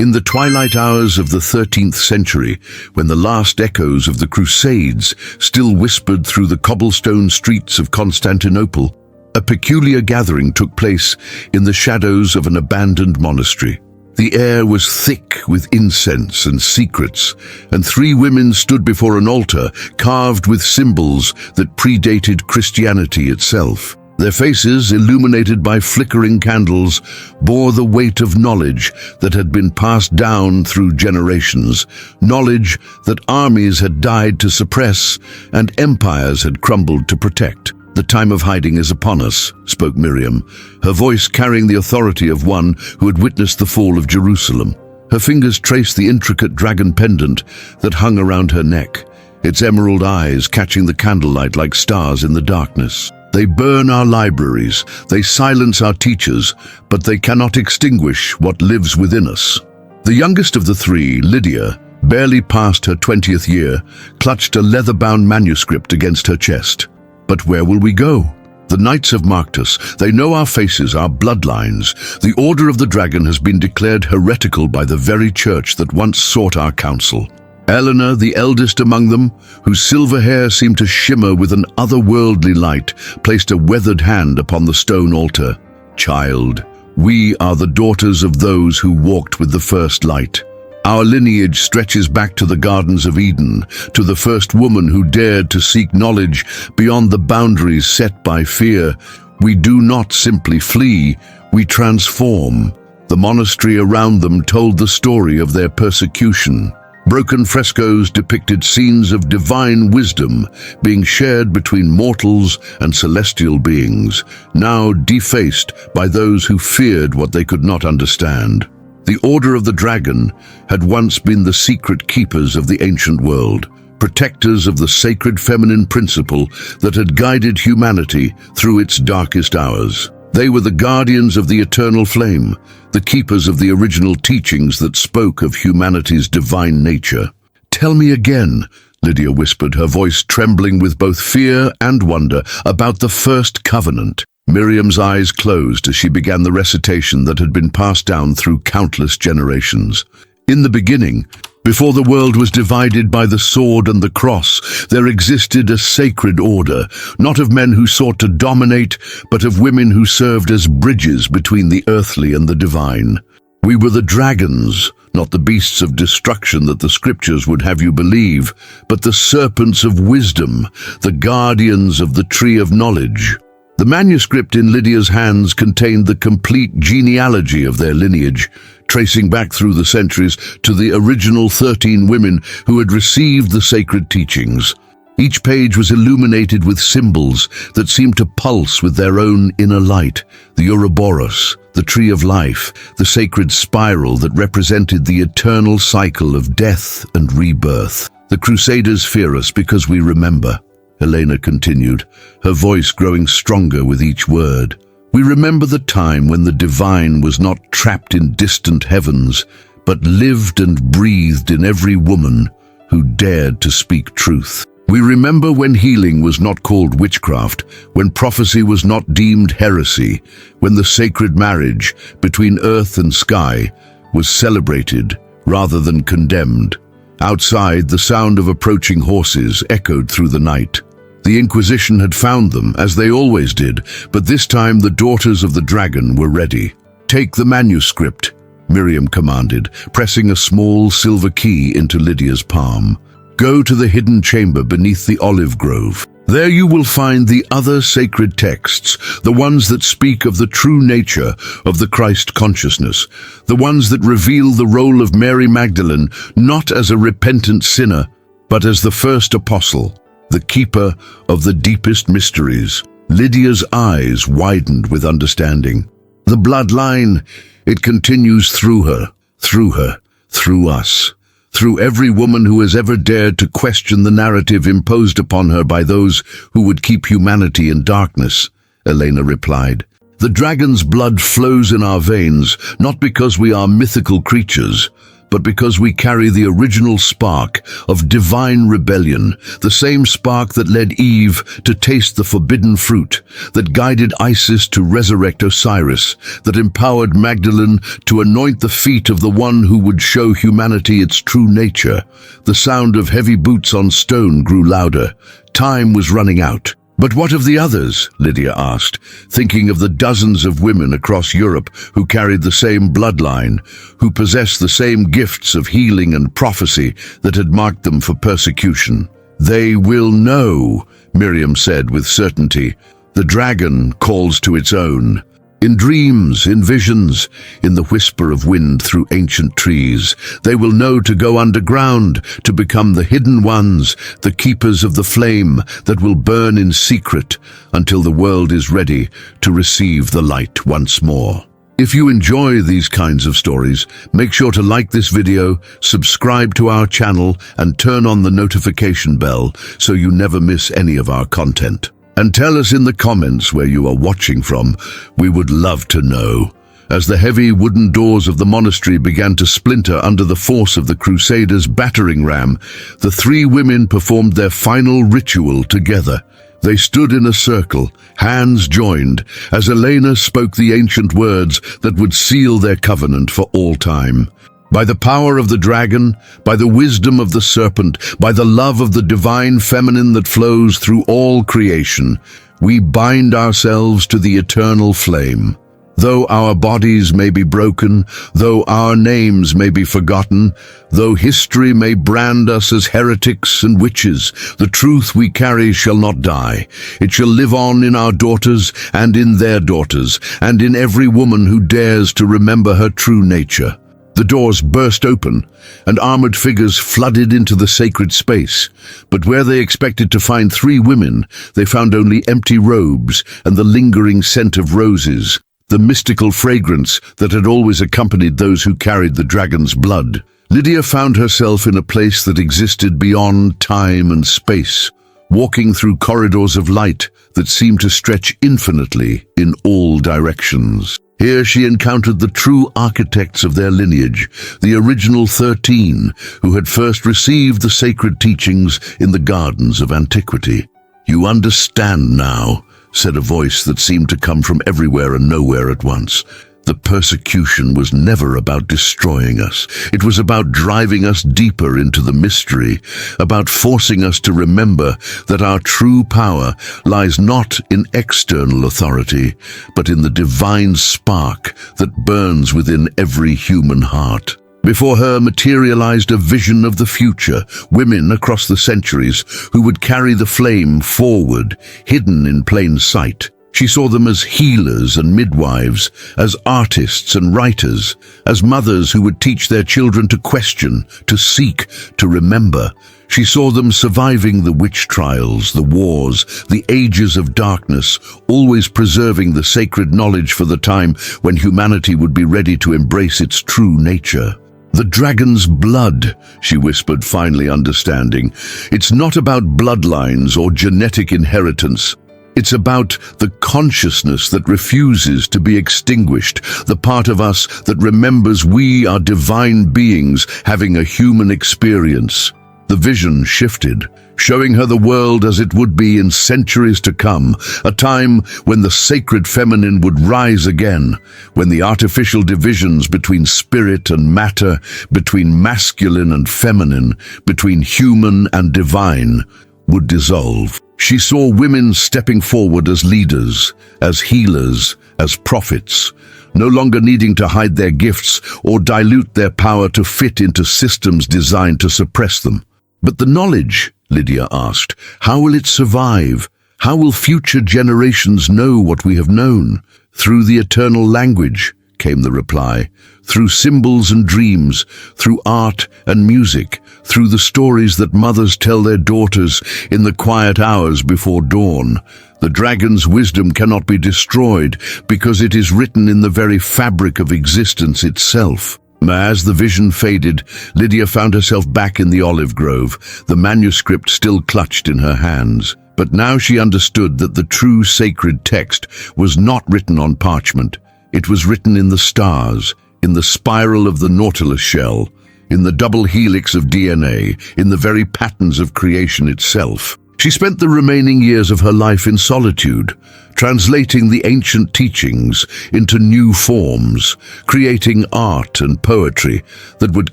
In the twilight hours of the 13th century, when the last echoes of the Crusades still whispered through the cobblestone streets of Constantinople, a peculiar gathering took place in the shadows of an abandoned monastery. The air was thick with incense and secrets, and three women stood before an altar carved with symbols that predated Christianity itself. Their faces, illuminated by flickering candles, bore the weight of knowledge that had been passed down through generations, knowledge that armies had died to suppress and empires had crumbled to protect. "The time of hiding is upon us," spoke Miriam, her voice carrying the authority of one who had witnessed the fall of Jerusalem. Her fingers traced the intricate dragon pendant that hung around her neck, its emerald eyes catching the candlelight like stars in the darkness. "They burn our libraries, they silence our teachers, but they cannot extinguish what lives within us." The youngest of the three, Lydia, barely past her 20th year, clutched a leather-bound manuscript against her chest. "But where will we go? The knights have marked us. They know our faces, our bloodlines. The Order of the Dragon has been declared heretical by the very church that once sought our counsel." Eleanor, the eldest among them, whose silver hair seemed to shimmer with an otherworldly light, placed a weathered hand upon the stone altar. "Child, we are the daughters of those who walked with the first light. Our lineage stretches back to the Gardens of Eden, to the first woman who dared to seek knowledge beyond the boundaries set by fear. We do not simply flee, we transform." The monastery around them told the story of their persecution. Broken frescoes depicted scenes of divine wisdom being shared between mortals and celestial beings, now defaced by those who feared what they could not understand. The Order of the Dragon had once been the secret keepers of the ancient world, protectors of the sacred feminine principle that had guided humanity through its darkest hours. They were the guardians of the eternal flame, the keepers of the original teachings that spoke of humanity's divine nature. "Tell me again," Lydia whispered, her voice trembling with both fear and wonder, "about the first covenant." Miriam's eyes closed as she began the recitation that had been passed down through countless generations. "In the beginning, before the world was divided by the sword and the cross, there existed a sacred order, not of men who sought to dominate, but of women who served as bridges between the earthly and the divine. We were the dragons, not the beasts of destruction that the scriptures would have you believe, but the serpents of wisdom, the guardians of the tree of knowledge." The manuscript in Lydia's hands contained the complete genealogy of their lineage, tracing back through the centuries to the original 13 women who had received the sacred teachings. Each page was illuminated with symbols that seemed to pulse with their own inner light: the Ouroboros, the tree of life, the sacred spiral that represented the eternal cycle of death and rebirth. "The Crusaders fear us because we remember," Elena continued, her voice growing stronger with each word. "We remember the time when the divine was not trapped in distant heavens, but lived and breathed in every woman who dared to speak truth. We remember when healing was not called witchcraft, when prophecy was not deemed heresy, when the sacred marriage between earth and sky was celebrated rather than condemned." Outside, the sound of approaching horses echoed through the night. The Inquisition had found them, as they always did, but this time the daughters of the dragon were ready. "Take the manuscript," Miriam commanded, pressing a small silver key into Lydia's palm. "Go to the hidden chamber beneath the olive grove. There you will find the other sacred texts, the ones that speak of the true nature of the Christ consciousness, the ones that reveal the role of Mary Magdalene not as a repentant sinner, but as the first apostle, the keeper of the deepest mysteries." Lydia's eyes widened with understanding. "The bloodline, it continues through her, through us. Through every woman who has ever dared to question the narrative imposed upon her by those who would keep humanity in darkness," Elena replied. "The dragon's blood flows in our veins, not because we are mythical creatures, but because we carry the original spark of divine rebellion, the same spark that led Eve to taste the forbidden fruit, that guided Isis to resurrect Osiris, that empowered Magdalene to anoint the feet of the one who would show humanity its true nature. The sound of heavy boots on stone grew louder. Time was running out. "But what of the others?" Lydia asked, thinking of the dozens of women across Europe who carried the same bloodline, who possessed the same gifts of healing and prophecy that had marked them for persecution. "They will know," Miriam said with certainty. "The dragon calls to its own. In dreams, in visions, in the whisper of wind through ancient trees, they will know to go underground, to become the hidden ones, the keepers of the flame that will burn in secret until the world is ready to receive the light once more." If you enjoy these kinds of stories, make sure to like this video, subscribe to our channel, and turn on the notification bell so you never miss any of our content. And tell us in the comments where you are watching from. We would love to know. As the heavy wooden doors of the monastery began to splinter under the force of the Crusaders' battering ram, the three women performed their final ritual together. They stood in a circle, hands joined, as Elena spoke the ancient words that would seal their covenant for all time. By the power of the dragon, by the wisdom of the serpent, by the love of the divine feminine that flows through all creation, we bind ourselves to the eternal flame. Though our bodies may be broken, though our names may be forgotten, though history may brand us as heretics and witches, the truth we carry shall not die. It shall live on in our daughters and in their daughters, and in every woman who dares to remember her true nature. The doors burst open, and armored figures flooded into the sacred space. But where they expected to find three women, they found only empty robes and the lingering scent of roses, the mystical fragrance that had always accompanied those who carried the dragon's blood. Lydia found herself in a place that existed beyond time and space, walking through corridors of light that seemed to stretch infinitely in all directions. Here she encountered the true architects of their lineage, the original 13, who had first received the sacred teachings in the gardens of antiquity. "You understand now," said a voice that seemed to come from everywhere and nowhere at once. The persecution was never about destroying us. It was about driving us deeper into the mystery, about forcing us to remember that our true power lies not in external authority, but in the divine spark that burns within every human heart. Before her materialized a vision of the future, women across the centuries who would carry the flame forward, hidden in plain sight. She saw them as healers and midwives, as artists and writers, as mothers who would teach their children to question, to seek, to remember. She saw them surviving the witch trials, the wars, the ages of darkness, always preserving the sacred knowledge for the time when humanity would be ready to embrace its true nature. "The dragon's blood," she whispered, finally understanding. "It's not about bloodlines or genetic inheritance. It's about the consciousness that refuses to be extinguished, the part of us that remembers we are divine beings having a human experience." The vision shifted, showing her the world as it would be in centuries to come, a time when the sacred feminine would rise again, when the artificial divisions between spirit and matter, between masculine and feminine, between human and divine, would dissolve. She saw women stepping forward as leaders, as healers, as prophets, no longer needing to hide their gifts or dilute their power to fit into systems designed to suppress them. "But the knowledge," Lydia asked, "how will it survive? How will future generations know what we have known?" "Through the eternal language," came the reply. "Through symbols and dreams, through art and music, through the stories that mothers tell their daughters in the quiet hours before dawn. The dragon's wisdom cannot be destroyed because it is written in the very fabric of existence itself." As the vision faded, Lydia found herself back in the olive grove, the manuscript still clutched in her hands. But now she understood that the true sacred text was not written on parchment. It was written in the stars, in the spiral of the nautilus shell, in the double helix of DNA, in the very patterns of creation itself. She spent the remaining years of her life in solitude, translating the ancient teachings into new forms, creating art and poetry that would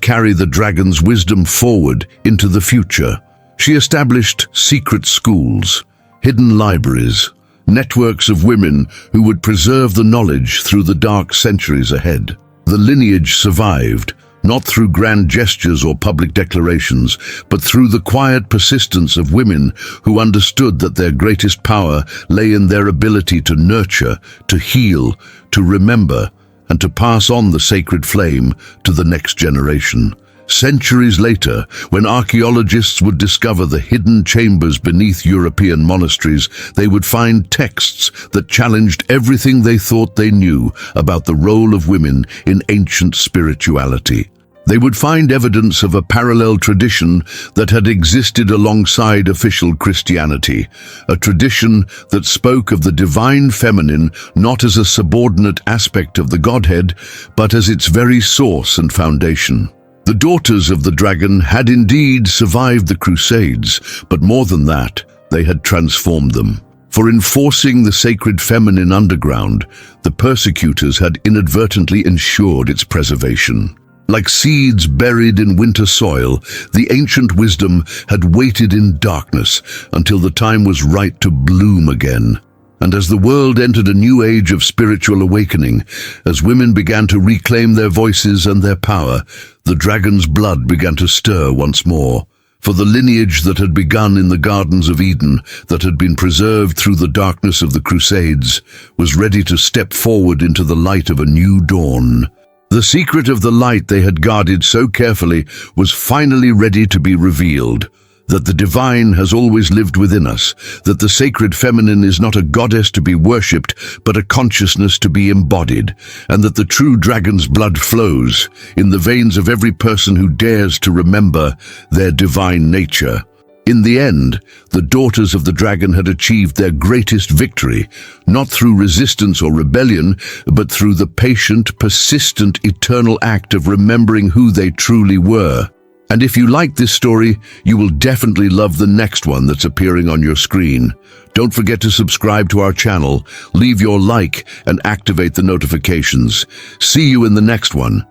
carry the dragon's wisdom forward into the future. She established secret schools, hidden libraries, networks of women who would preserve the knowledge through the dark centuries ahead. The lineage survived, not through grand gestures or public declarations, but through the quiet persistence of women who understood that their greatest power lay in their ability to nurture, to heal, to remember, and to pass on the sacred flame to the next generation. Centuries later, when archaeologists would discover the hidden chambers beneath European monasteries, they would find texts that challenged everything they thought they knew about the role of women in ancient spirituality. They would find evidence of a parallel tradition that had existed alongside official Christianity, a tradition that spoke of the divine feminine not as a subordinate aspect of the Godhead, but as its very source and foundation. The daughters of the dragon had indeed survived the Crusades, but more than that, they had transformed them. For enforcing the sacred feminine underground, the persecutors had inadvertently ensured its preservation. Like seeds buried in winter soil, the ancient wisdom had waited in darkness until the time was right to bloom again. And as the world entered a new age of spiritual awakening, as women began to reclaim their voices and their power, the dragon's blood began to stir once more. For the lineage that had begun in the Gardens of Eden, that had been preserved through the darkness of the Crusades, was ready to step forward into the light of a new dawn. The secret of the light they had guarded so carefully was finally ready to be revealed. That the divine has always lived within us, that the sacred feminine is not a goddess to be worshipped, but a consciousness to be embodied, and that the true dragon's blood flows in the veins of every person who dares to remember their divine nature. In the end, the daughters of the dragon had achieved their greatest victory, not through resistance or rebellion, but through the patient, persistent, eternal act of remembering who they truly were. And if you like this story, you will definitely love the next one that's appearing on your screen. Don't forget to subscribe to our channel, leave your like, and activate the notifications. See you in the next one.